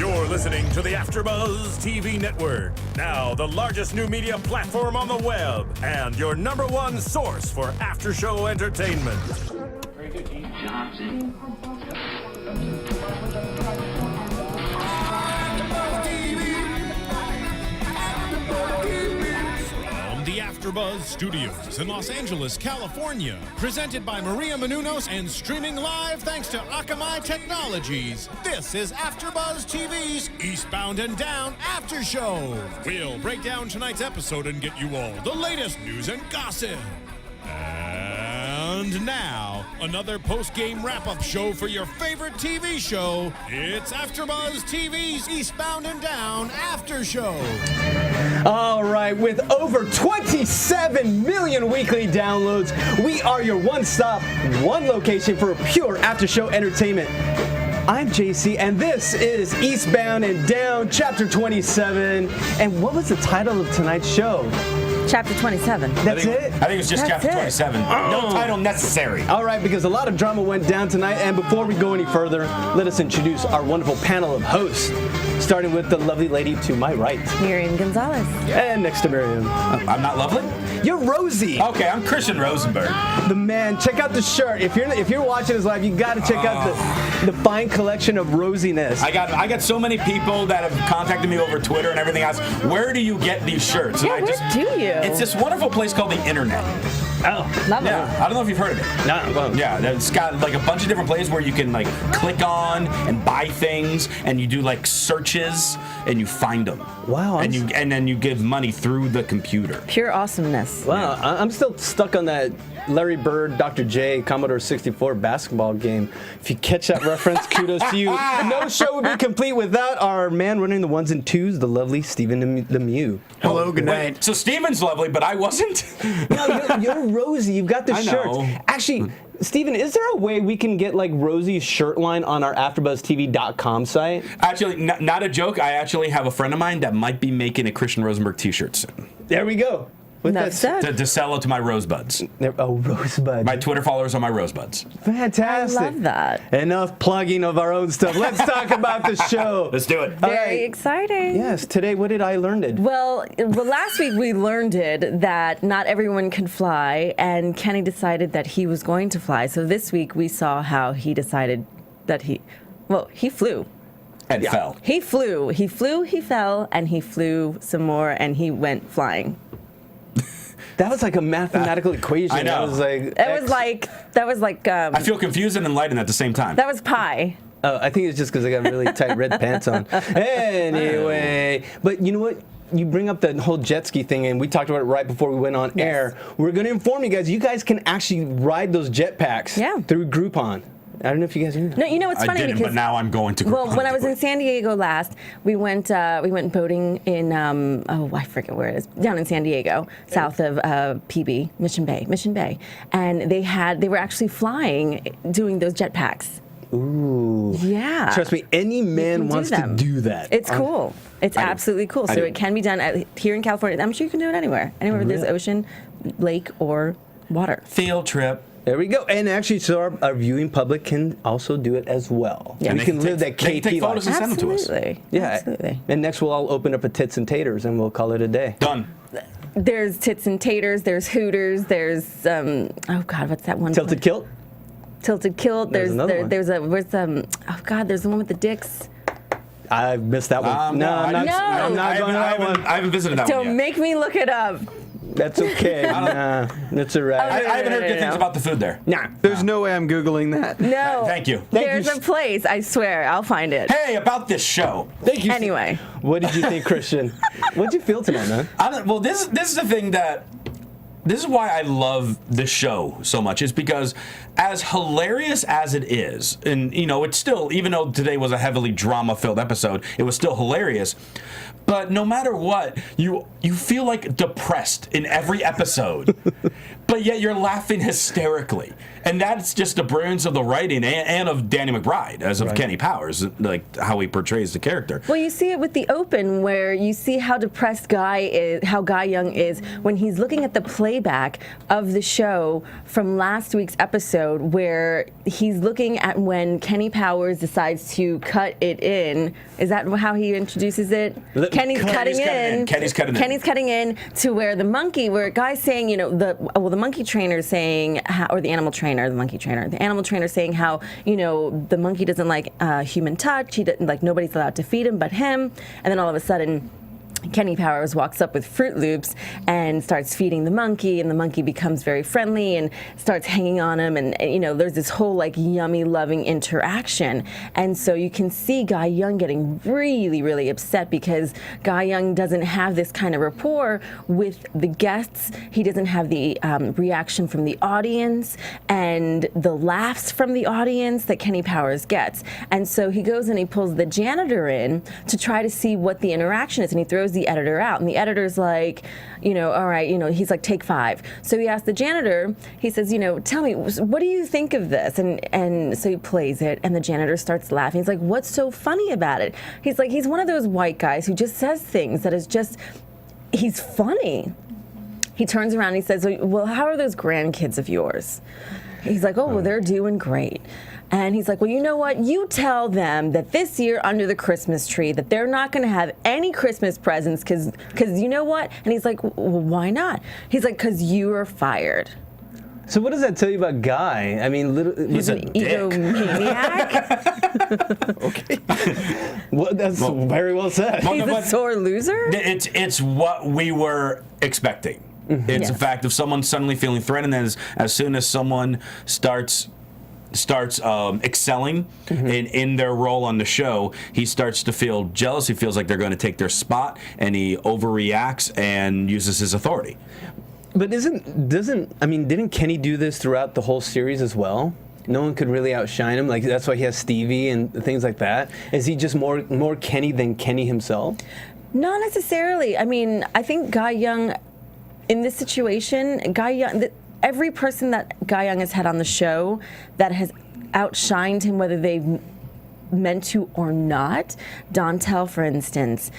You're listening to the AFTERBUZZ TV network. Now, the largest new media platform on the web and your number one source for after-show entertainment. Very good, Dean Johnson. From the AFTERBUZZ Studios in Los Angeles, California, presented by Miriam and streaming live thanks to Akamai Technologies. This is AFTERBUZZ TV's Eastbound and Down After Show. We'll break down tonight's episode and get you all the latest news and gossip. And now, another post-game wrap-up show for your favorite TV show. It's AFTERBUZZ TV's Eastbound and Down After Show. All right, with over 27 million weekly downloads, we are your one-stop, one location for pure after-show entertainment. I'm JC, and this is Eastbound and Down, Chapter 27. And what was the title of tonight's show? Chapter 27. That's it? I think it was just Chapter 27. No title necessary. All right, because a lot of drama went down tonight, and before we go any further, let us introduce our wonderful panel of hosts, starting with the lovely lady to my right. Miriam Gonzalez. And next to Miriam. I'm not lovely? You're Rosie. Okay, I'm Christian Rosenberg. The man, check out the shirt. If you're watching this live, you got to check out the fine collection of rosiness. I got so many people that have contacted me over Twitter and everything else. Where do you get these shirts? Yeah, and where do you? It's this wonderful place called the Internet. Oh, Love Yeah, I don't know if you've heard of it. no. Well, Yeah, it's got like a bunch of different places where you can like click on and buy things, and you do like searches and you find them. Wow. And then you give money through the computer. Pure awesomeness. Wow, I'm still stuck on that Larry Bird, Dr. J, Commodore 64 basketball game. If you catch that reference, kudos to you. No show would be complete without our man running the ones and twos, the lovely Stephen Lemieux. Hello, good night. Wait, so Steven's lovely, but I wasn't. No, you're Rosie. You've got the I shirt. know. Actually, Stephen, is there a way we can get like Rosie's shirt line on our AfterBuzzTV.com site? Actually, not a joke. I actually have a friend of mine that might be making a Christian Rosenberg t-shirt soon. There we go. With No, that- sir. To sell it to my rosebuds. Oh, Rosebud. My Twitter followers are my rosebuds. Fantastic. I love that. Enough plugging of our own stuff. Let's talk about the show. Let's do it. All Very right. exciting. Yes, today, what did I learn? Well, last week we learned that not everyone can fly, and Kenny decided that he was going to fly. So this week we saw how he decided that he flew. And fell. He flew, he fell, and he flew some more, and he went flying. That was like a mathematical equation. I know. That was like I feel confused and enlightened at the same time. that was pi. I think it's just because I got really tight red pants on. Anyway, but you know what? You bring up the whole jet ski thing, and we talked about it right before we went on air. We're going to inform you guys. You guys can actually ride those jetpacks through Groupon. I don't know if you guys knew that. No, you know it's I funny didn't, because but now I'm going to. well, when I was in San Diego last, we went boating in I forget where it is, down in San Diego, south of PB, Mission Bay, and they were actually flying, doing those jetpacks. Ooh. Yeah. Trust me, any man can do wants to them. do that. It's cool. It's absolutely cool. I So do. it can be done here in California. I'm sure you can do it anywhere where there's ocean, lake, or water. Field trip. There we go. And actually, so our viewing public can also do it as well. Yeah. We They can can live take- that they can take KT photos life. and send them to us. Absolutely. Yeah. Absolutely. And next we'll all open up a Tits and Taters and we'll call it a day. Done. There's Tits and Taters. There's Hooters. There's oh God, what's that one? Tilted place? Kilt? Tilted Kilt. There's another one. There's oh God, there's the one with the dicks. I missed that one. I'm not No. going to that one. I haven't visited that one Don't yet. make me look it up. That's okay. Nah, that's all right. I haven't heard good things about the food there. Nah. There's no way I'm Googling that. No. Thank you. There's a place. I swear, I'll find it. Hey, about this show. Thank you. Anyway. What did you think, Christian? What did you feel tonight, man? Well, this is the thing that. This is why I love this show so much, is because as hilarious as it is, and you know, it's still, even though today was a heavily drama-filled episode, it was still hilarious. But no matter what, you feel like depressed in every episode, but yet you're laughing hysterically. And that's just the brilliance of the writing and of Danny McBride, as of Kenny Powers, like how he portrays the character. Well, you see it with the open, where you see how depressed Guy Young is when he's looking at the plate playback of the show from last week's episode where he's looking at when Kenny Powers decides to cut it in. Is that how he introduces it? Kenny's cutting in. Kenny's cutting in to where the monkey, where a guy's saying, the monkey trainer saying, or the animal trainer, the animal trainer saying how, the monkey doesn't like human touch. He doesn't, like, nobody's allowed to feed him but him. And then all of a sudden, Kenny Powers walks up with Fruit Loops and starts feeding the monkey, and the monkey becomes very friendly and starts hanging on him, and there's this whole like yummy loving interaction. And so you can see Guy Young getting really, really upset because Guy Young doesn't have this kind of rapport with the guests. He doesn't have the reaction from the audience and the laughs from the audience that Kenny Powers gets. And so he goes and he pulls the janitor in to try to see what the interaction is, and he throws the editor out, and the editor's like, all right, he's like, take 5. So he asks the janitor, he says, tell me, what do you think of this? And so he plays it, and the janitor starts laughing. He's like, what's so funny about it? He's like, he's one of those white guys who just says things that is just, he's funny. He turns around and he says, well, how are those grandkids of yours? He's like, oh, well, they're doing great. And he's like, well, you know what? You tell them that this year under the Christmas tree that they're not going to have any Christmas presents because you know what? And he's like, well, why not? He's like, because you are fired. So what does that tell you about Guy? I mean, he's an egomaniac. Okay. Well, that's very well said. He's a sore loser? It's what we were expecting. Mm-hmm. It's a fact of someone suddenly feeling threatened, and as soon as someone starts excelling in their role on the show, he starts to feel jealous. He feels like they're going to take their spot, and he overreacts and uses his authority. But didn't Kenny do this throughout the whole series as well? No one could really outshine him. Like, that's why he has Stevie and things like that. Is he just more Kenny than Kenny himself? Not necessarily. I mean, I think Guy Young, in this situation, every person that Guy Young has had on the show that has outshined him, whether they've meant to or not, Dontel, for instance,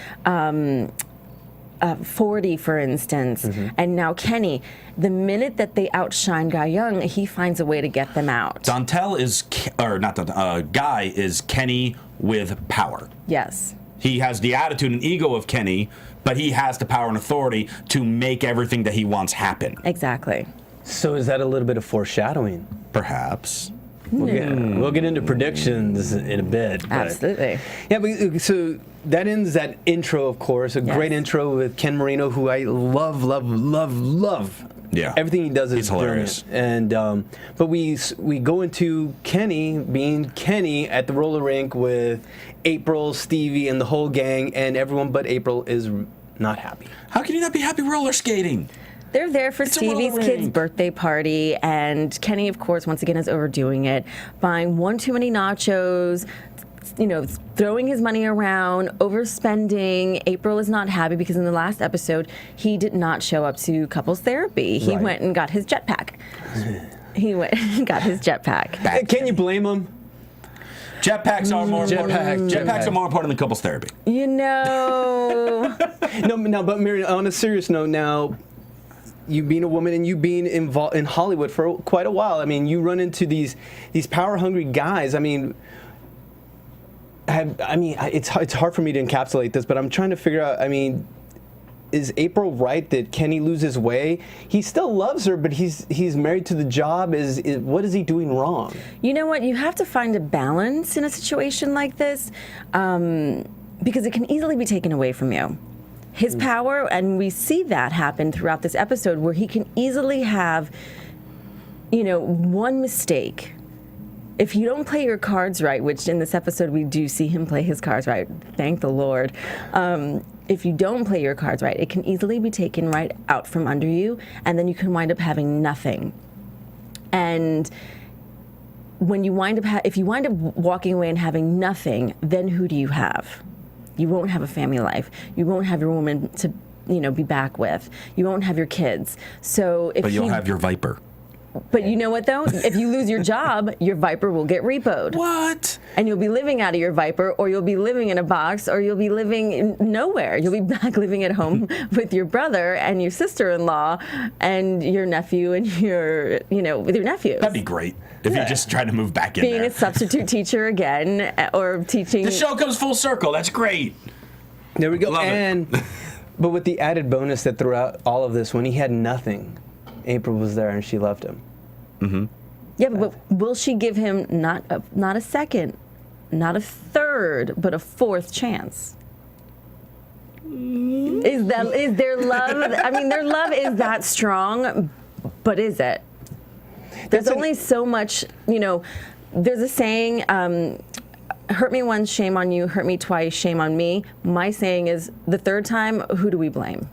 40, for instance, and now Kenny, the minute that they outshine Guy Young, he finds a way to get them out. Dontel Guy is Kenny with power. Yes. He has the attitude and ego of Kenny, but he has the power and authority to make everything that he wants happen. Exactly. So is that a little bit of foreshadowing? Perhaps. We'll get into predictions in a bit. Absolutely. Yeah, but so that ends that intro, of course. Great intro with Ken Marino, who I love. Yeah. Everything he does is hilarious. Brilliant. And but we go into Kenny being Kenny at the roller rink with April, Stevie, and the whole gang, and everyone but April is not happy. How can you not be happy roller skating? They're there for Stevie's kid's birthday party, and Kenny, of course, once again is overdoing it, buying one too many nachos, throwing his money around, overspending. April is not happy because in the last episode, he did not show up to couples therapy. He went and got his jetpack. Can you blame him? Jetpacks are more important. Jetpacks are more important than couples therapy. No, but Miriam, on a serious note now, you being a woman and you being involved in Hollywood for quite a while, I mean, you run into these power-hungry guys. I mean, it's hard for me to encapsulate this, but I'm trying to figure out, I mean, is April right that Kenny loses his way? He still loves her, but he's married to the job. What is he doing wrong? You know what? You have to find a balance in a situation like this, because it can easily be taken away from you. His power, and we see that happen throughout this episode, where he can easily have, one mistake. If you don't play your cards right, which in this episode we do see him play his cards right, thank the Lord. If you don't play your cards right, it can easily be taken right out from under you, and then you can wind up having nothing. And when you if you wind up walking away and having nothing, then who do you have? You won't have a family life. You won't have your woman to, be back with. You won't have your kids. But you'll have your Viper. But you know what, though? If you lose your job, your Viper will get repoed. What? And you'll be living out of your Viper, or you'll be living in a box, or you'll be living nowhere. You'll be back living at home with your brother and your sister-in-law and your nephew and with your nephews. That'd be great if you just tried to move back in Being there. a substitute teacher again, or teaching. The show comes full circle. That's great. There we go. Love it. But with the added bonus that throughout all of this, when he had nothing, April was there and she loved him. Mm-hmm. Yeah, but will she give him not a second, not a third, but a fourth chance? Is their love? I mean, their love is that strong, but is it? There's only so much. There's a saying. Hurt me once, shame on you. Hurt me twice, shame on me. My saying is, the third time, who do we blame?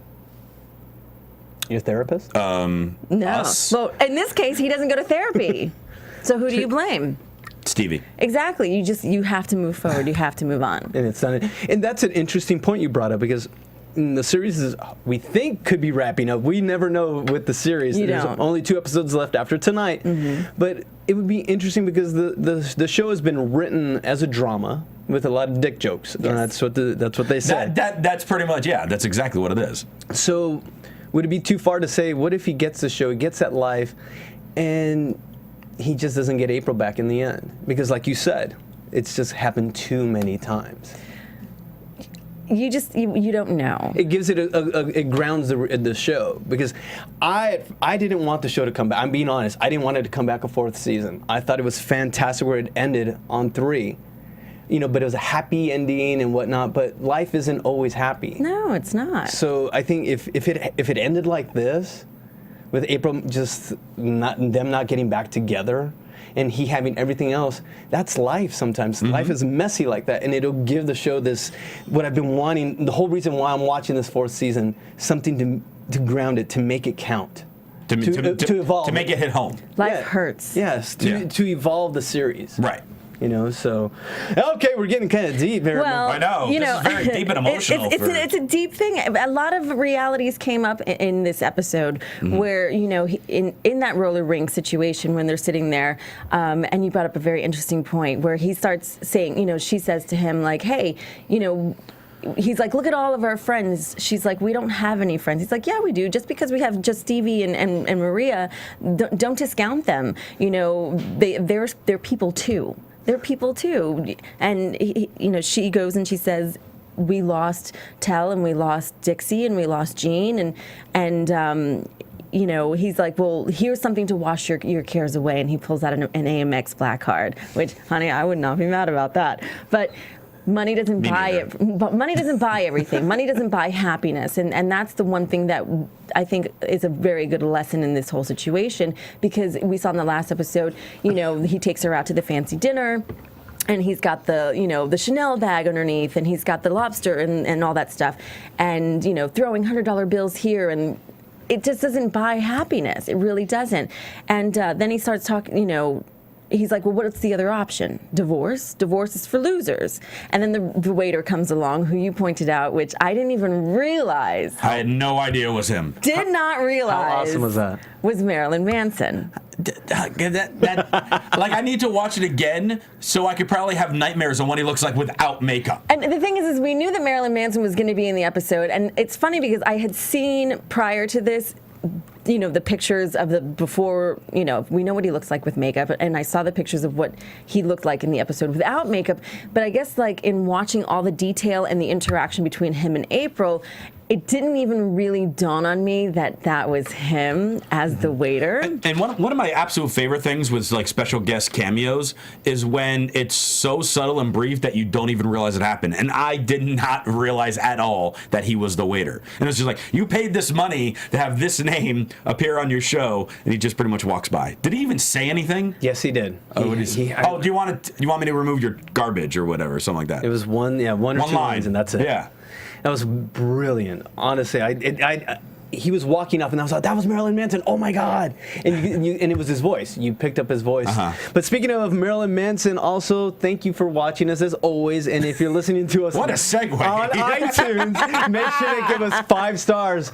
Your therapist? No. Us. Well, in this case, he doesn't go to therapy. So who do you blame? Stevie. Exactly. You have to move forward. You have to move on. And it's done. And that's an interesting point you brought up, because the series we think could be wrapping up. We never know with the series. There's only 2 episodes left after tonight. Mm-hmm. But it would be interesting because the show has been written as a drama with a lot of dick jokes. Yes. That's what they said. That's pretty much, that's exactly what it is. So would it be too far to say, what if he gets the show, he gets that life, and he just doesn't get April back in the end? Because like you said, it's just happened too many times. You don't know. It gives it it grounds the show, because I didn't want the show to come back. I'm being honest. I didn't want it to come back a 4th season. I thought it was fantastic where it ended on 3. But it was a happy ending and whatnot. But life isn't always happy. No, it's not. So I think if it ended like this, with April just not getting back together, and he having everything else, that's life sometimes. Mm-hmm. Life is messy like that, and it'll give the show this, what I've been wanting, the whole reason why I'm watching this 4th season, something to ground it, to make it count. To evolve. To make it hit home. Life hurts. Yes, to evolve the series. Right. So, okay, we're getting kind of deep here. Well, I know. This is very deep and emotional. It's a deep thing. A lot of realities came up in this episode, mm-hmm. where, in that roller rink situation when they're sitting there, and you brought up a very interesting point where he starts saying, she says to him, like, hey, he's like, look at all of our friends. She's like, we don't have any friends. He's like, yeah, we do. Just because we have just Stevie and Maria, don't discount them. They're people too. They're people too. And she goes and she says, we lost Tell and we lost Dixie and we lost Jean and he's like, well, here's something to wash your cares away, and he pulls out an AMX black card, which, honey, I would not be mad about that. But money doesn't buy it. But money doesn't buy everything. Money doesn't buy happiness, and that's the one thing that I think is a very good lesson in this whole situation, because we saw in the last episode, he takes her out to the fancy dinner. And he's got the Chanel bag underneath, and he's got the lobster and all that stuff, and throwing $100 bills here, and it just doesn't buy happiness. It really doesn't. And then he starts talking, he's like, well, what's the other option? Divorce? Divorce is for losers. And then the waiter comes along, who you pointed out, which I didn't even realize. I had no idea it was him. Did not realize. How awesome was that? Was Marilyn Manson. Like, I need to watch it again so I could probably have nightmares on what he looks like without makeup. And the thing is we knew that Marilyn Manson was going to be in the episode, and it's funny because I had seen prior to this, the pictures of the before, we know what he looks like with makeup, and I saw the pictures of what he looked like in the episode without makeup. But I guess, like, in watching all the detail and the interaction between him and April, it didn't even really dawn on me that was him as the waiter. And one of my absolute favorite things with, like, special guest cameos is when it's so subtle and brief that you don't even realize it happened. And I did not realize at all that he was the waiter. And it's just like, you paid this money to have this name appear on your show, and he just pretty much walks by. Did he even say anything? Yes, he did. Do you want me to remove your garbage or whatever, something like that? It was one or two line, lines, and that's it. Yeah. That was brilliant. Honestly, he was walking up, and I was like, that was Marilyn Manson. Oh my God! And and it was his voice. You picked up his voice. But speaking of Marilyn Manson, also thank you for watching us as always. And if you're listening to us What a segue. on iTunes, make sure to give us 5 stars,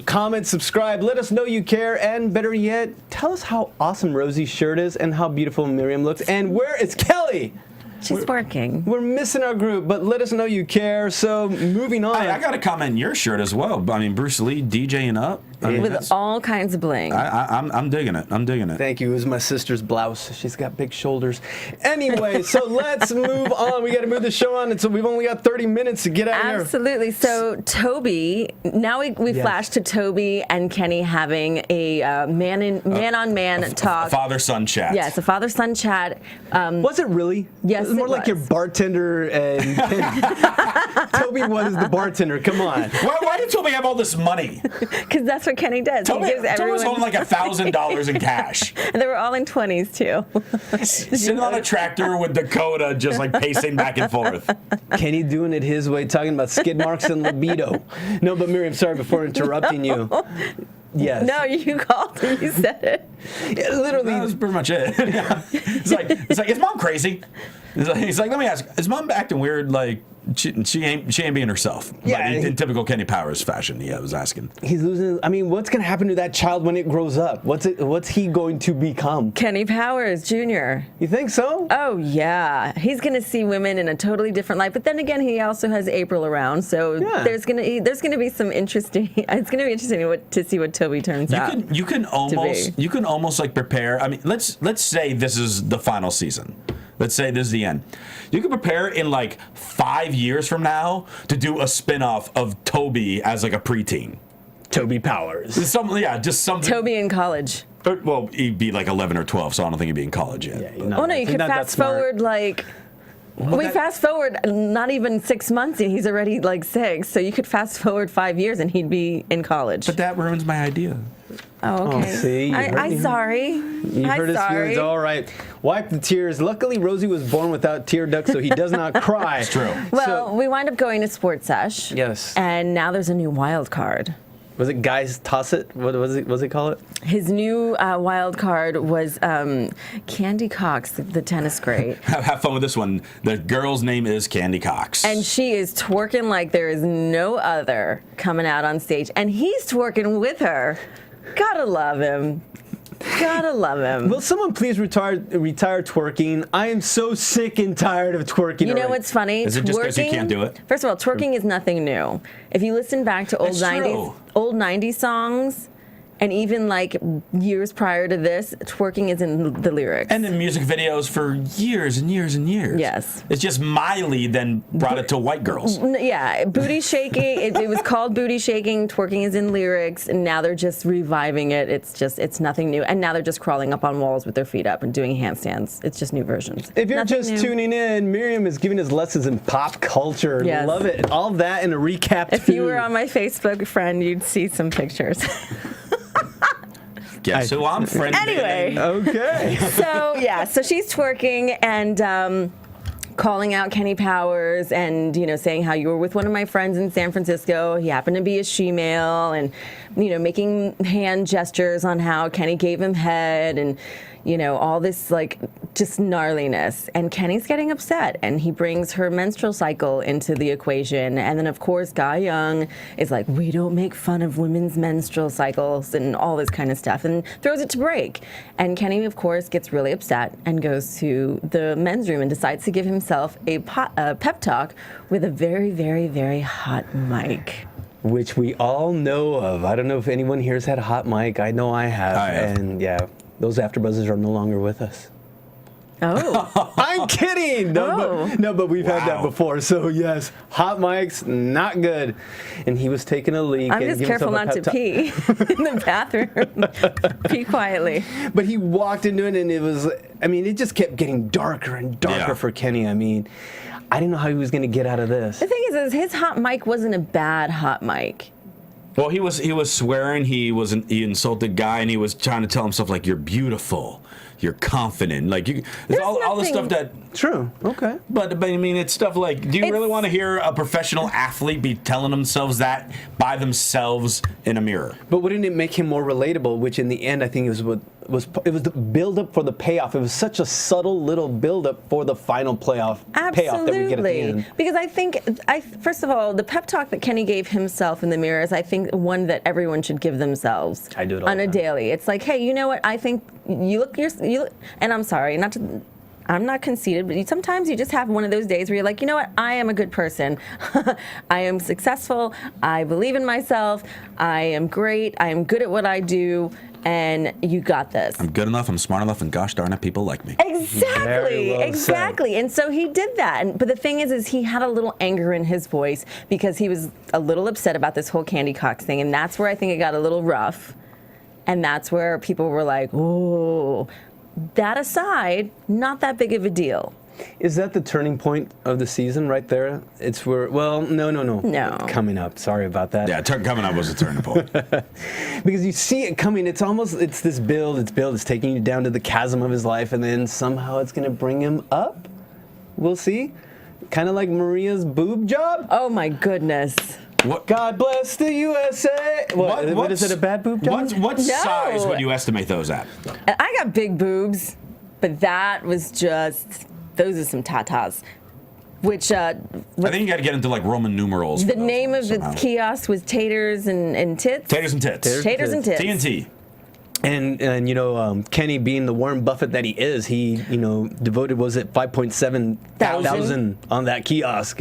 comment, subscribe, let us know you care, and better yet, tell us how awesome Rosie's shirt is and how beautiful Miriam looks. And where is Kelly? She's working. We're missing our group, but let us know you care. So moving on. I got to comment your shirt as well. I mean, Bruce Lee DJing up. I mean, With all kinds of bling. I'm digging it. I'm digging it. Thank you. It was my sister's blouse. She's got big shoulders. Anyway, so let's move on. We got to move the show on, and so we've only got 30 minutes to get out of here. Absolutely. So Toby, now we flash to Toby and Kenny having a man-on-man talk. Father-son chat. Yes, a father-son chat. Was it really? Yes, it was more it like your was. bartender and Toby was the bartender. Come on. Why did Toby have all this money? Because that's what Kenny does. Toby He gives was everyone. holding like $1,000 in cash. And they were all in 20s too. Sitting on a tractor with Dakota just like pacing back and forth. Kenny doing it his way, talking about skid marks and libido. No, but Miriam, sorry before interrupting you. Yes. No, you called it. You said it. Yeah, literally. That was pretty much it. It's like, is Mom crazy? He's like, let me ask, is Mom acting weird? Like, she ain't being herself. Yeah, But in typical Kenny Powers fashion, I was asking. He's losing. I mean, what's going to happen to that child when it grows up? What's he going to become? Kenny Powers Jr. You think so? Oh yeah, he's gonna see women in a totally different light. But then again, he also has April around, so Yeah. there's gonna be some interesting. It's gonna be interesting to see what Toby turns out. You can almost like prepare. I mean, let's say this is the final season. Let's say this is the end. You can prepare in like 5 years from now to do a spin-off of Toby as like a preteen. Toby Powers. Just something. Toby in college. Well, he'd be like 11 or 12, so I don't think he'd be in college yet. Yeah, Oh no, you could fast forward like. Fast forward not even 6 months and he's already like 6. So you could fast forward 5 years and he'd be in college. But that ruins my idea. Oh, okay. see, you heard I'm me. sorry. You heard his feelings. All right. Wipe the tears. Luckily, Rosie was born without tear ducts, so he does not cry. It's true. Well, we wind up going to Sports Sesh. Yes. And now there's a new wild card. Was it Guys Toss It? What was it called? His new wild card was Candy Cox, the tennis great. Have fun with this one. The girl's name is Candy Cox. And she is twerking like there is no other coming out on stage. And he's twerking with her. Gotta love him. Gotta love him. Will someone please retire twerking? I am so sick and tired of twerking. You know already. what's funny? Is it just 'cause you can't do it? First of all, twerking is nothing new. If you listen back to old It's 90s songs, and even like years prior to this, twerking is in the lyrics. And in music videos for years and years and years. Yes. It's just Miley then brought it to white girls. Yeah, booty shaking. It was called booty shaking. Twerking is in lyrics, and now they're just reviving it. It's nothing new. And now they're just crawling up on walls with their feet up and doing handstands. It's just new versions. If you're Nothing just new. tuning in, Miriam is giving us lessons in pop culture. Yes. Love it. All of that in a recap. If you were on my Facebook friend, you'd see some pictures. Guess who I'm friending? Anyway. Okay. So she's twerking and calling out Kenny Powers and, saying how you were with one of my friends in San Francisco. He happened to be a she-male and, making hand gestures on how Kenny gave him head and, all this like just gnarliness. And Kenny's getting upset and he brings her menstrual cycle into the equation. And then, of course, Guy Young is like, we don't make fun of women's menstrual cycles and all this kind of stuff and throws it to break. And Kenny, of course, gets really upset and goes to the men's room and decides to give himself a pep talk with a very, very, very hot mic. Which we all know of. I don't know if anyone here has had a hot mic. I know I have. I have. And yeah, those AfterBuzzers are no longer with us. Oh. I'm kidding. No, but we've had that Wow. before. So yes, hot mics, not good. And he was taking a leak. I'm and just giving careful himself a not to pep pee in the bathroom. Pee quietly. But he walked into it, and it just kept getting darker and darker Yeah. for Kenny. I didn't know how he was going to get out of this. The thing is his hot mic wasn't a bad hot mic. Well, he was swearing. He insulted Guy, and he was trying to tell himself like, "You're beautiful. you're confident. Like There's all the stuff that. True. Okay. But I mean, it's stuff like, do you really want to hear a professional athlete be telling themselves that by themselves in a mirror? But wouldn't it make him more relatable? Which in the end, I think it was the build up for the payoff. It was such a subtle little build up for the final payoff that we get at the end. Because I think, first of all, the pep talk that Kenny gave himself in the mirror is, I think, one that everyone should give themselves. I do it all on the a time. daily. It's like, hey, you know what? I think you look, and I'm sorry, I'm not conceited, but sometimes you just have one of those days where you're like, you know what? I am a good person. I am successful. I believe in myself. I am great. I am good at what I do. And you got this. I'm good enough. I'm smart enough. And gosh darn it, people like me. Exactly. Well exactly. And so he did that. But the thing is he had a little anger in his voice because he was a little upset about this whole Candy Cox thing. And that's where I think it got a little rough. And that's where people were like, oh. That aside, not that big of a deal. Is that the turning point of the season right there? It's where, well, no. No. Coming up. Sorry about that. Yeah, coming up was a turning point. Because you see it coming. It's this build. It's taking you down to the chasm of his life, and then somehow it's going to bring him up. We'll see. Kind of like Maria's boob job. Oh, my goodness. What? God bless the USA. What is it, a bad boob job? What size would you estimate those at? I got big boobs, but that was just, those are some tatas. Which, I think you got to get into like Roman numerals. the name of the kiosk was Taters and Tits. Taters and Tits. Taters and Tits. TNT. And you know, Kenny being the Warren Buffett that he is, he, you know, devoted, was it 5.7 thousand on that kiosk,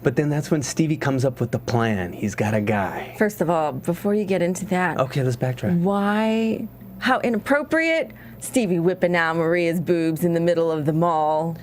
but then that's when Stevie comes up with the plan. He's got a guy. First of all, before you get into that, Okay, let's backtrack. why, how inappropriate, Stevie whipping out Maria's boobs in the middle of the mall.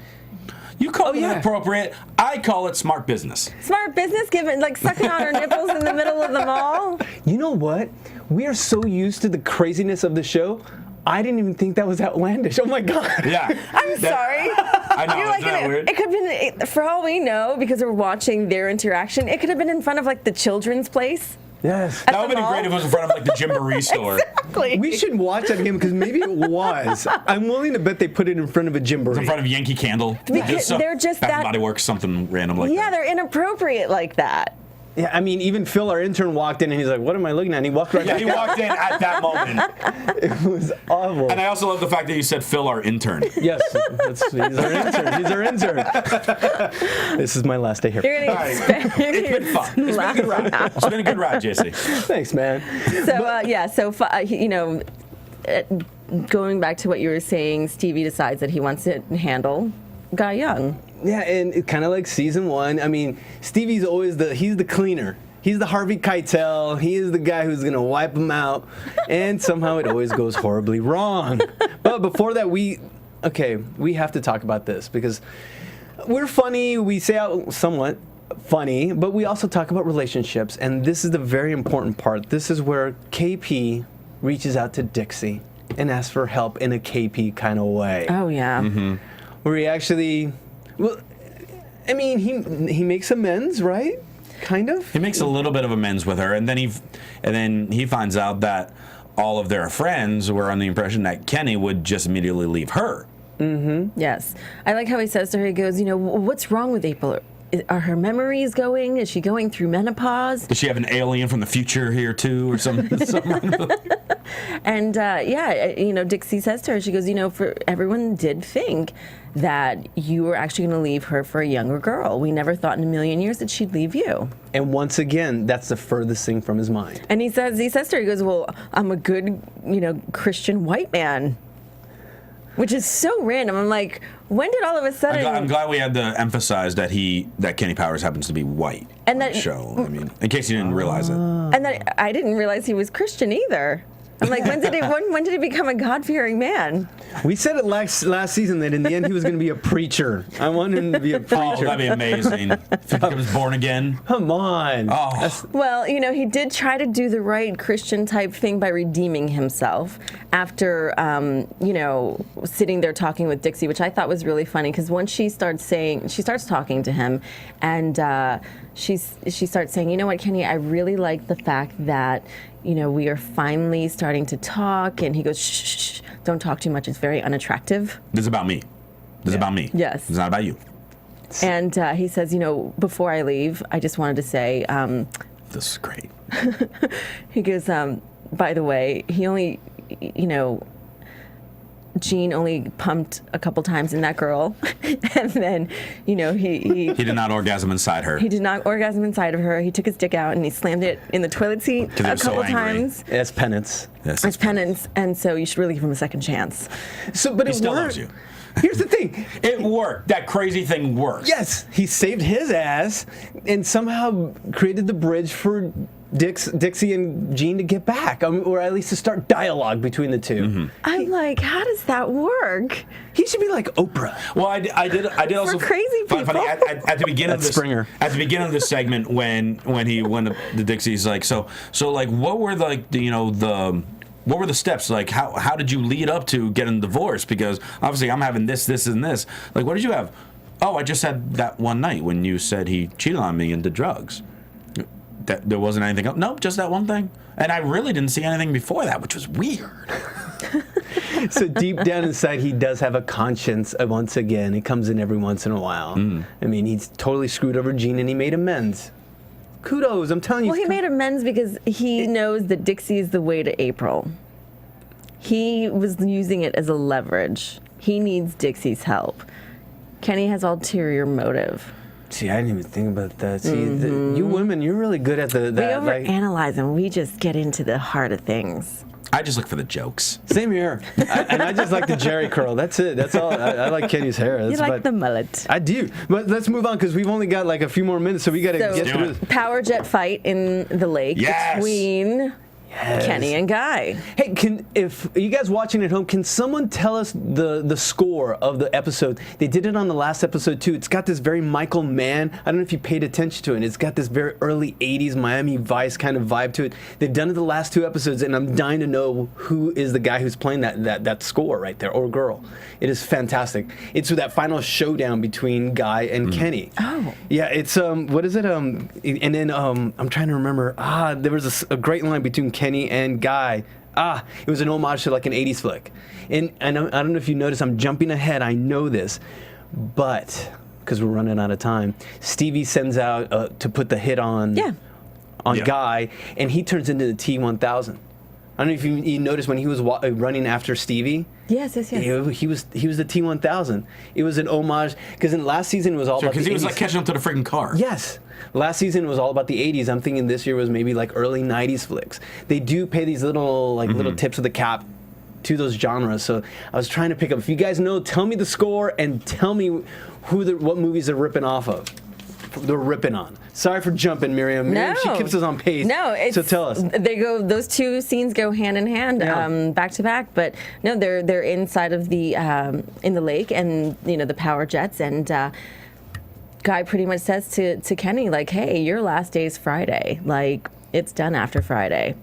You call it inappropriate. I call it smart business. Smart business, sucking on her nipples in the middle of the mall. You know what? We are so used to the craziness of the show. I didn't even think that was outlandish. Oh my God. Yeah. I'm sorry. I know. Isn't that weird? It could have been, for all we know, because we're watching their interaction, it could have been in front of like the children's place. Yes. That would have been great if it was in front of like the Jim Marie store. Exactly. We should watch that again because maybe it was. I'm willing to bet they put it in front of a Gymboree. In front of Yankee Candle. Because they're just Bath that- and Body Works, something random like that. Yeah, they're inappropriate like that. Yeah, I mean, even Phil, our intern, walked in and he's like, "What am I looking at?" And he walked right Yeah, back he out. walked in at that moment. It was awful. And I also love the fact that you said Phil, our intern. Yes, he's our intern. He's our intern. This is my last day here. You're gonna All right. expect, It's been fun. It's been a good ride. It's been a good ride, JC. Thanks, man. Going back to what you were saying, Stevie decides that he wants to handle Guy Young. Yeah, and it kind of like season one. I mean, Stevie's always he's the cleaner. He's the Harvey Keitel. He is the guy who's going to wipe him out. And somehow it always goes horribly wrong. But before that, we have to talk about this because we're funny. We say out somewhat funny, but we also talk about relationships. And this is the very important part. This is where KP reaches out to Dixie and asks for help in a KP kind of way. Oh, yeah. Mm-hmm. Where he actually, well, I mean, he makes amends, right? Kind of. He makes a little bit of amends with her, and then he finds out that all of their friends were on the impression that Kenny would just immediately leave her. Mm-hmm. Yes. I like how he says to her, he goes, you know, what's wrong with April? Are her memories going? Is she going through menopause? Does she have an alien from the future here too, or something? And Dixie says to her, she goes, you know, everyone did think that you were actually going to leave her for a younger girl. We never thought in a million years that she'd leave you. And once again, that's the furthest thing from his mind. And he says to her, he goes, well, I'm a good, Christian white man. Which is so random. I'm like, when did all of a sudden? I'm glad we had to emphasize that Kenny Powers happens to be white and on the show. I mean, in case you didn't realize it. And that I didn't realize he was Christian either. I'm like, when did he become a God-fearing man? We said it last season that in the end he was going to be a preacher. I want him to be a preacher. Oh, that'd be amazing. If he becomes born again. Come on. Oh. Well, he did try to do the right Christian type thing by redeeming himself after, sitting there talking with Dixie, which I thought was really funny because once she starts talking to him, and she starts saying, you know what, Kenny, I really like the fact that we are finally starting to talk. And he goes, shh, shh, shh, don't talk too much. It's very unattractive. This is about me. This is about me. Yes. It's not about you. And he says, before I leave, I just wanted to say. This is great. He goes, by the way, he only, Gene only pumped a couple times in that girl, and then, he did not orgasm inside her. He did not orgasm inside of her. He took his dick out and he slammed it in the toilet seat a couple times. As penance. Yes, as penance, and so you should really give him a second chance. But he it still worked. loves you. Here's the thing. It worked. That crazy thing worked. Yes, he saved his ass and somehow created the bridge for Dixie and Gene to get back, or at least to start dialogue between the two. Mm-hmm. I'm like, how does that work? He should be like Oprah. Well, I did also crazy people. Funny, at the beginning of this Springer. At the beginning of this segment, when the Dixie's like, so like, what were what were the steps? Like, how did you lead up to getting divorced? Because obviously I'm having this, and this. Like, what did you have? Oh, I just had that one night when you said he cheated on me and did drugs. That there wasn't anything else? Nope, just that one thing. And I really didn't see anything before that, which was weird. So deep down inside, he does have a conscience. Once again, it comes in every once in a while. I mean, he's totally screwed over Gene, and he made amends. Kudos, I'm telling you. Well, he made amends because he knows that Dixie is the way to April. He was using it as a leverage. He needs Dixie's help. Kenny has ulterior motive. See, I didn't even think about that. See, you women, you're really good at that. We overanalyze and we just get into the heart of things. I just look for the jokes. Same here. And I just like the Jerry curl. That's it. That's all. I like Kenny's hair. That's You like the mullet. I do. But let's move on because we've only got like a few more minutes, so we got to get through this. Power jet fight in the lake between Kenny and Guy. Hey, if you guys watching at home, can someone tell us the score of the episode? They did it on the last episode too. It's got this very Michael Mann. I don't know if you paid attention to it. It's got this very early '80s Miami Vice kind of vibe to it. They've done it the last two episodes, and I'm dying to know who is the guy who's playing that score right there, or girl. It is fantastic. It's that final showdown between Guy and Kenny. Oh. Yeah, it's what is it? And then I'm trying to remember. There was a great line between Kenny and Guy. It was an homage to like an 80s flick. And I don't know if you notice, I'm jumping ahead. I know this, but because we're running out of time, Stevie sends out to put the hit on Guy, and he turns into the T-1000. I don't know if you noticed when he was running after Stevie. Yes. He was the T-1000. It was an homage because in last season it was all about because he was like catching up to the freaking car. Yes. Last season was all about the 80s. I'm thinking this year was maybe like early 90s flicks. They do pay these little little tips of the cap to those genres. So I was trying to pick up. If you guys know, tell me the score and tell me what movies they're ripping off of. They're ripping on. Sorry for jumping, Miriam. Miriam, she keeps us on pace. No, so tell us. Those two scenes go hand in hand, back to back. But no, they're inside of the in the lake, and the power jets, and Guy pretty much says to Kenny, like, "Hey, your last day's Friday. Like, it's done after Friday."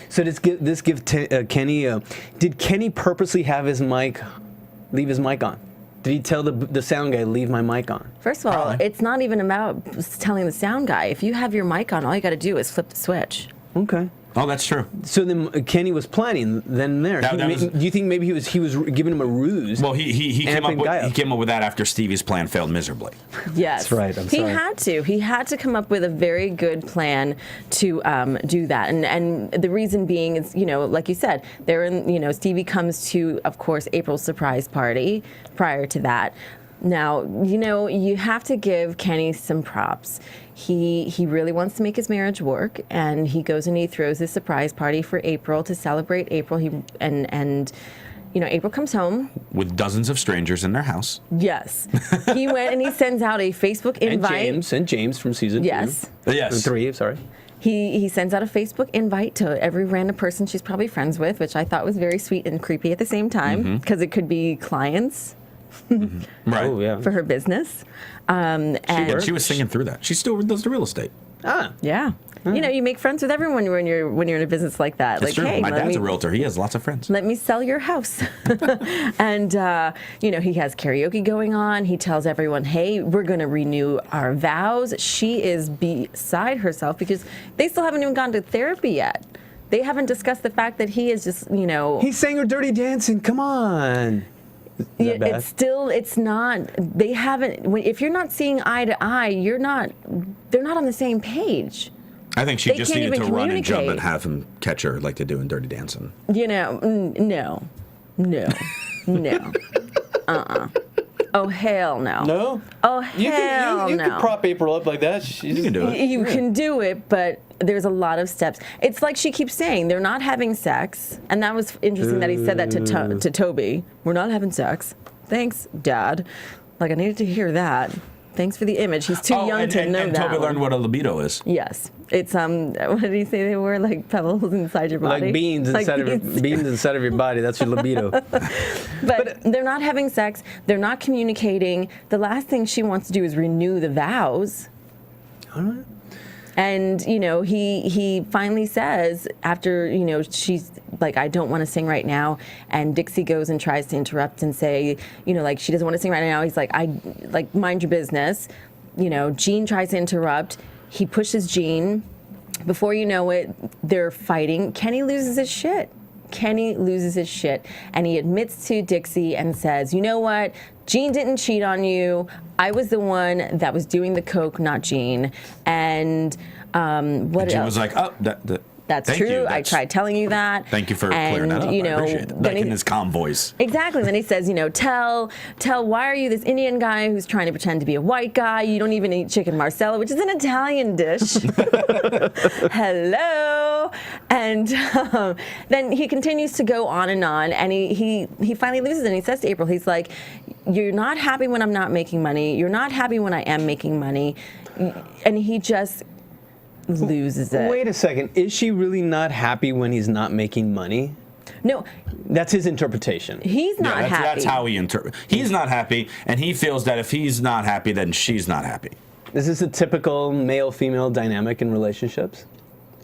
So this give Kenny. Did Kenny purposely have leave his mic on? Did he tell the sound guy, leave my mic on? First of all, it's not even about telling the sound guy. If you have your mic on, all you got to do is flip the switch. Okay. Oh, that's true. So then Kenny was planning then and there. Do you think maybe he was giving him a ruse? Well, he came up with that after Stevie's plan failed miserably. Yes. That's right. I'm sorry. He had to come up with a very good plan to do that. And the reason being is, like you said, Stevie comes to, of course, April's surprise party prior to that. Now, you have to give Kenny some props. He really wants to make his marriage work, and he goes and he throws this surprise party for April to celebrate April. April comes home with dozens of strangers in their house. Yes, he went and he sends out a Facebook invite. And James from season 2. Yes. 3. Sorry. He sends out a Facebook invite to every random person she's probably friends with, which I thought was very sweet and creepy at the same time, because it could be clients. Right. Oh, yeah. For her business. And she was singing through that. She still does the real estate. Yeah. You know, you make friends with everyone when you're in a business like that. That's like, true. hey, My dad's a realtor. He has lots of friends. Let me sell your house. And, you know, he has karaoke going on. He tells everyone, hey, we're going to renew our vows. She is beside herself because they still haven't even gone to therapy yet. They haven't discussed the fact that he is just, you know. He sang her Dirty Dancing. Come on. Is that bad? It's not, they haven't, if you're not seeing eye to eye, they're not on the same page. I think she They just can't needed to even run and jump and communicate. have him catch her like they do in Dirty Dancing. You know, no. Oh, hell no. No? Oh, You hell can no. prop April up like that. You can do it. You can do it, but there's a lot of steps. It's like she keeps saying, they're not having sex. And that was interesting that he said that to Toby. We're not having sex. Thanks, Dad. Like, I needed to hear that. Thanks for the image. He's too young to know and that. Toby one. learned what a libido is. Yes. It's, what did he say they were? Like pebbles inside your body? Like beans inside of your body. That's your libido. But they're not having sex. They're not communicating. The last thing she wants to do is renew the vows. All right. And, you know, he finally says, after, you know, she's like, I don't want to sing right now. And Dixie goes and tries to interrupt and say, you know, like, she doesn't want to sing right now. He's like, mind your business. You know, Jean tries to interrupt. He pushes Jean. Before you know it, they're fighting. Kenny loses his shit. And he admits to Dixie and says, you know what? Jean didn't cheat on you. I was the one that was doing the coke, not Jean. And what Jean else? was like, oh, That's thank true. you. I tried telling you that. Thank you for clearing that up. You know, I appreciate it. Like in his calm voice. Exactly. And then he says, you know, tell, why are you this Indian guy who's trying to pretend to be a white guy? You don't even eat chicken marsala, which is an Italian dish. Hello. And then he continues to go on, and he finally loses it. And he says to April, he's like, you're not happy when I'm not making money. You're not happy when I am making money. And he just loses it. Wait a second. Is she really not happy when he's not making money? No. That's his interpretation. He's not happy. That's how he interprets. He's not happy, and he feels that if he's not happy, then she's not happy. Is this a typical male-female dynamic in relationships?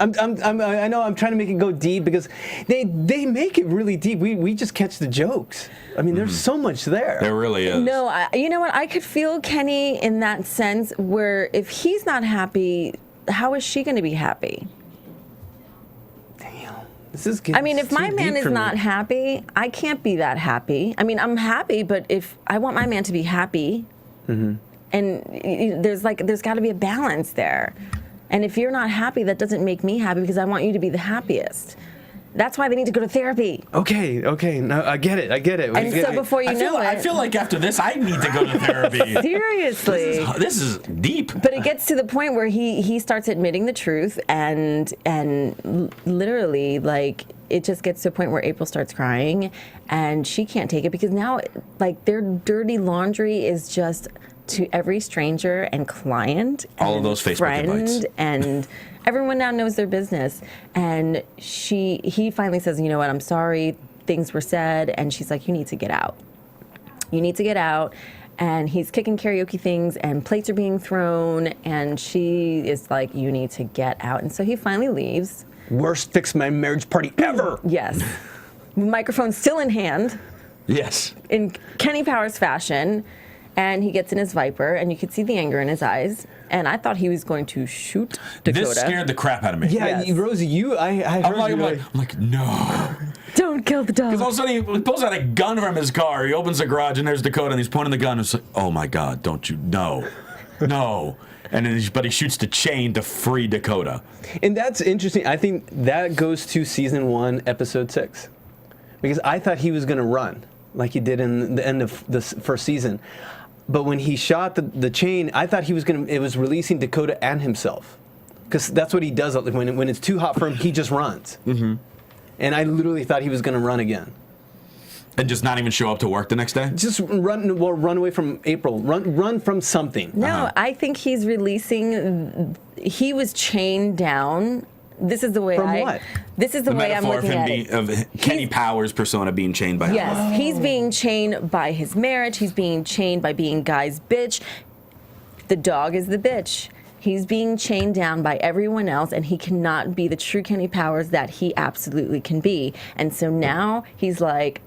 I know I'm trying to make it go deep because they make it really deep. We just catch the jokes. I mean, there's so much there. There really is. No, you know what? I could feel Kenny in that sense where if he's not happy, how is she going to be happy? Damn. This is I mean, if too my man deep is for me. not happy, I can't be that happy. I mean, I'm happy, but if I want my man to be happy, and there's got to be a balance there. And if you're not happy, that doesn't make me happy because I want you to be the happiest. That's why they need to go to therapy. Okay. No, I get it. And so before you know it, I feel like after this, I need to go to therapy. seriously. This is deep. But it gets to the point where he starts admitting the truth, and literally, like, it just gets to a point where April starts crying, and she can't take it because now, like, their dirty laundry is just to every stranger and client, All of and those Facebook friend, invites. and everyone now knows their business. And he finally says, you know what, I'm sorry, things were said, and she's like, you need to get out. You need to get out. And he's kicking karaoke things, and plates are being thrown, and she is like, you need to get out. And so he finally leaves. Worst fix my marriage party ever. Yes. Microphone still in hand, Yes. in Kenny Powers fashion. And he gets in his Viper, and you could see the anger in his eyes. And I thought he was going to shoot Dakota. This scared the crap out of me. Yeah, Yes. Rosie, I heard I'm you like, no. Don't kill the dog. Because all of a sudden he pulls out a gun from his car. He opens the garage and there's Dakota and he's pointing the gun. And it's like, oh my God, don't you? No. And then but he shoots the chain to free Dakota. And that's interesting. I think that goes to season 1, episode 6, because I thought he was going to run like he did in the end of the first season. But when he shot the chain, I thought it was releasing Dakota and himself. Because that's what he does. When it's too hot for him, he just runs. Mm-hmm. And I literally thought he was going to run again. And just not even show up to work the next day? Just run away from April. Run from something. No, I think he's releasing. He was chained down. This is the way From what? This is the way I'm metaphor looking at it. of Kenny Powers' persona being chained by Yes, he's being chained by his marriage. He's being chained by being Guy's bitch. The dog is the bitch. He's being chained down by everyone else, and he cannot be the true Kenny Powers that he absolutely can be. And so now he's like,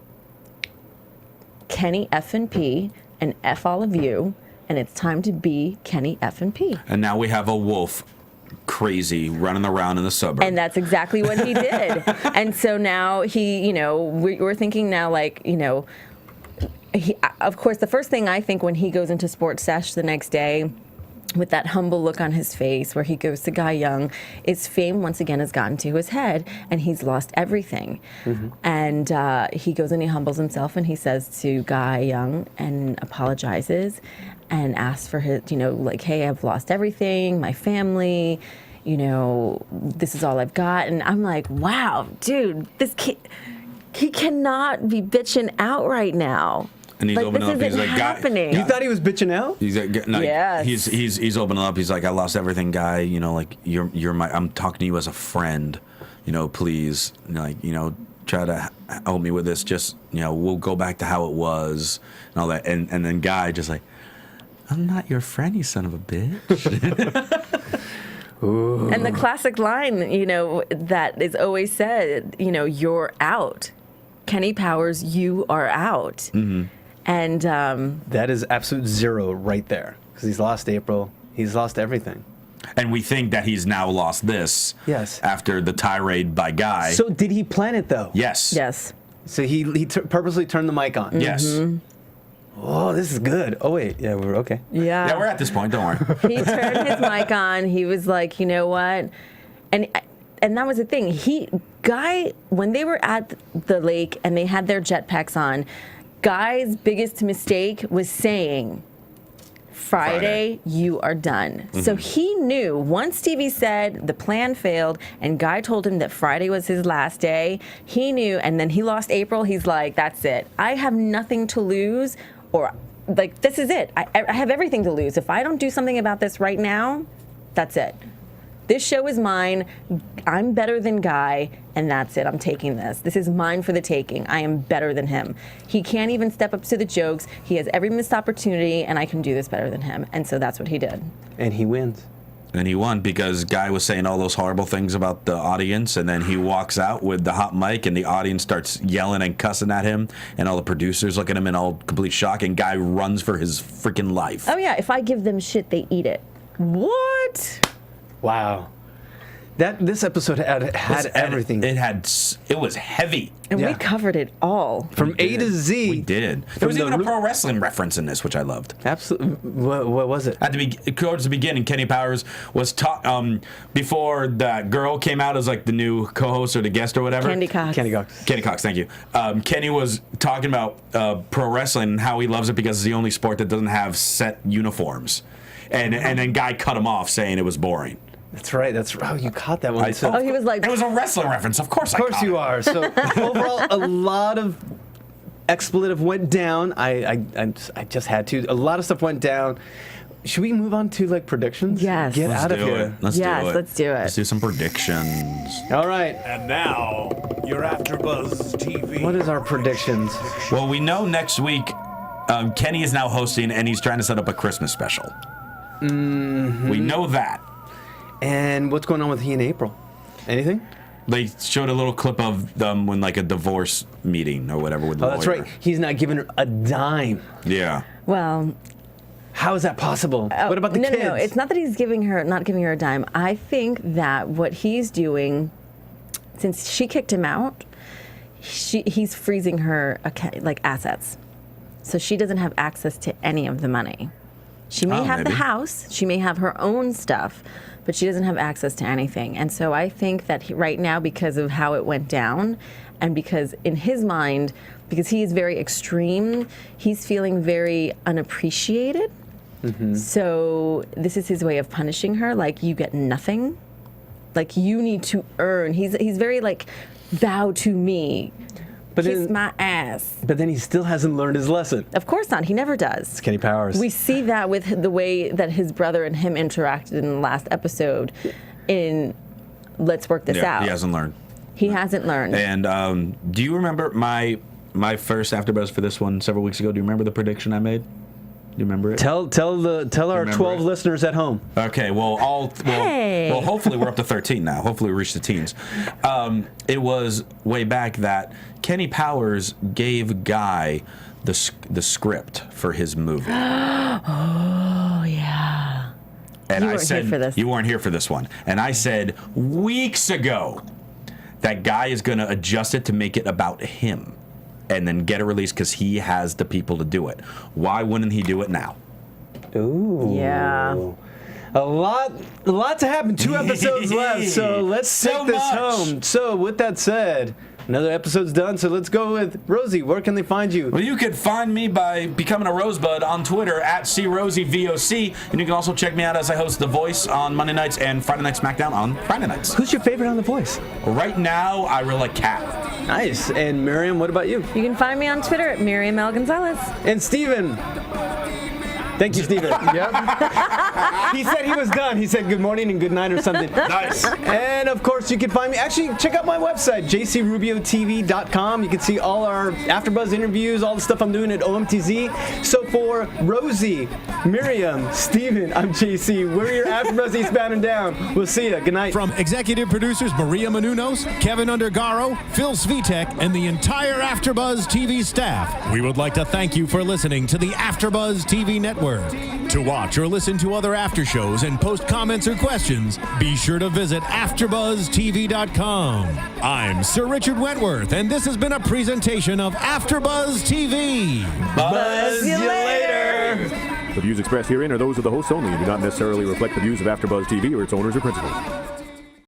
Kenny effing P and F all of you, and it's time to be Kenny effing P. And now we have a wolf crazy running around in the suburbs. And that's exactly what he did. And so now he, we're thinking now, like, of course, the first thing I think when he goes into Sports Sesh the next day, with that humble look on his face where he goes to Guy Young, is fame once again has gotten to his head and he's lost everything. And he goes and he humbles himself and he says to Guy Young and apologizes and asks for his, like, hey, I've lost everything, my family, this is all I've got. And I'm like, wow, dude, this kid, he cannot be bitching out right now. And he's like, opening this up. He's isn't like, happening. You thought he was bitching out? He's like, no, Yes. he's opening up. He's like, I lost everything, Guy. Like you're my. I'm talking to you as a friend. Please, try to help me with this. Just we'll go back to how it was and all that. And then Guy just like, I'm not your friend, you son of a bitch. And the classic line, that is always said, you're out. Kenny Powers, you are out. And That is absolute zero right there. Because he's lost April. He's lost everything. And we think that he's now lost this. Yes. After the tirade by Guy. So did he plan it, though? Yes. yes. So he purposely turned the mic on? Yes. Oh, this is good. Oh, wait. Yeah, we're okay. Yeah. Yeah, we're at this point. Don't worry. He turned his mic on. He was like, you know what? And that was the thing. Guy, when they were at the lake and they had their jetpacks on, Guy's biggest mistake was saying, Friday, you are done. So he knew once Stevie said the plan failed and Guy told him that Friday was his last day, he knew, and then he lost April. He's like, that's it. I have nothing to lose, or like, this is it. I have everything to lose. If I don't do something about this right now, that's it. This show is mine. I'm better than Guy, and that's it. I'm taking this. This is mine for the taking. I am better than him. He can't even step up to the jokes. He has every missed opportunity, and I can do this better than him. And so that's what he did. And he wins. And he won because Guy was saying all those horrible things about the audience, and then he walks out with the hot mic, and the audience starts yelling and cussing at him, and all the producers look at him in all complete shock, and Guy runs for his freaking life. Oh, yeah. If I give them shit, they eat it. What? Wow. This episode had everything. It was heavy. And Yeah. we covered it all. From A to Z. We did. There was even a pro wrestling reference in this, which I loved. Absolutely. What was it? Towards the beginning, Kenny Powers was before that girl came out as like the new co-host or the guest or whatever. Candy Cox. Kenny Cox. Kenny Cox, thank you. Kenny was talking about pro wrestling and how he loves it because it's the only sport that doesn't have set uniforms. And then Guy cut him off saying it was boring. That's right. Oh, you caught that one. Oh, he was like, It was a wrestling reference. Of course Of course you are. So overall, a lot of expletive went down. I just had to. A lot of stuff went down. Should we move on to like predictions? Yes. Get Let's out of here. Let's do it. let's do it. Let's do some predictions. All right. And now, your AfterBuzz TV. What is our predictions? Well, we know next week Kenny is now hosting and he's trying to set up a Christmas special. We know that. And what's going on with he and April? Anything? They showed a little clip of them when like a divorce meeting or whatever with the Oh, that's lawyer. right. He's not giving her a dime. Yeah. Well, How is that possible? What about the kids? No. It's not that he's not giving her a dime. I think that what he's doing, since she kicked him out, he's freezing her like assets, so she doesn't have access to any of the money. She may have the house, she may have her own stuff, but she doesn't have access to anything. And so I think that right now, because of how it went down, and because in his mind, because he is very extreme, he's feeling very unappreciated. So this is his way of punishing her. Like, you get nothing. Like, you need to earn. He's very like, bow to me. But Kiss then- my ass. But then he still hasn't learned his lesson. Of course not. He never does. It's Kenny Powers. We see that with the way that his brother and him interacted in the last episode in Let's Work This Out. He hasn't learned. He hasn't learned. And do you remember my first AfterBuzz for this one several weeks ago? Do you remember the prediction I made? You remember it? Tell our Remember 12 it? listeners at home. Okay, well, Hey. well, hopefully we're up to 13 now. Hopefully we reach the teens. It was way back that Kenny Powers gave Guy the script for his movie. Oh yeah. And You I weren't said, here for this. You weren't here for this one. And I said weeks ago that Guy is going to adjust it to make it about him and then get it released because he has the people to do it. Why wouldn't he do it now? Ooh. Yeah. A lot to happen. 2 episodes left, so let's So take this much. home. So with that said, another episode's done, so let's go with Rosie. Where can they find you? Well, you can find me by becoming a Rosebud on Twitter at CRosieVOC, and you can also check me out as I host The Voice on Monday nights and Friday Night SmackDown on Friday nights. Who's your favorite on The Voice? Right now, I really like Cat. Nice. And Miriam, what about you? You can find me on Twitter at Miriam L. Gonzalez. And Steven. Thank you, Steven. Yep. He said he was done. He said good morning and good night or something. Nice. And of course, you can find me. Actually, check out my website, jcrubiotv.com. You can see all our AfterBuzz interviews, all the stuff I'm doing at OMTZ. So for Rosie, Miriam, Steven, I'm JC. We're your AfterBuzz Eastbound and Down. We'll see you. Good night. From executive producers Maria Menounos, Kevin Undergaro, Phil Svitek, and the entire AfterBuzz TV staff, we would like to thank you for listening to the AfterBuzz TV network. To watch or listen to other after shows and post comments or questions, be sure to visit AfterBuzzTV.com. I'm Sir Richard Wentworth, and this has been a presentation of AfterBuzz TV. Buzz you later. The views expressed herein are those of the hosts only and do not necessarily reflect the views of AfterBuzz TV or its owners or principals.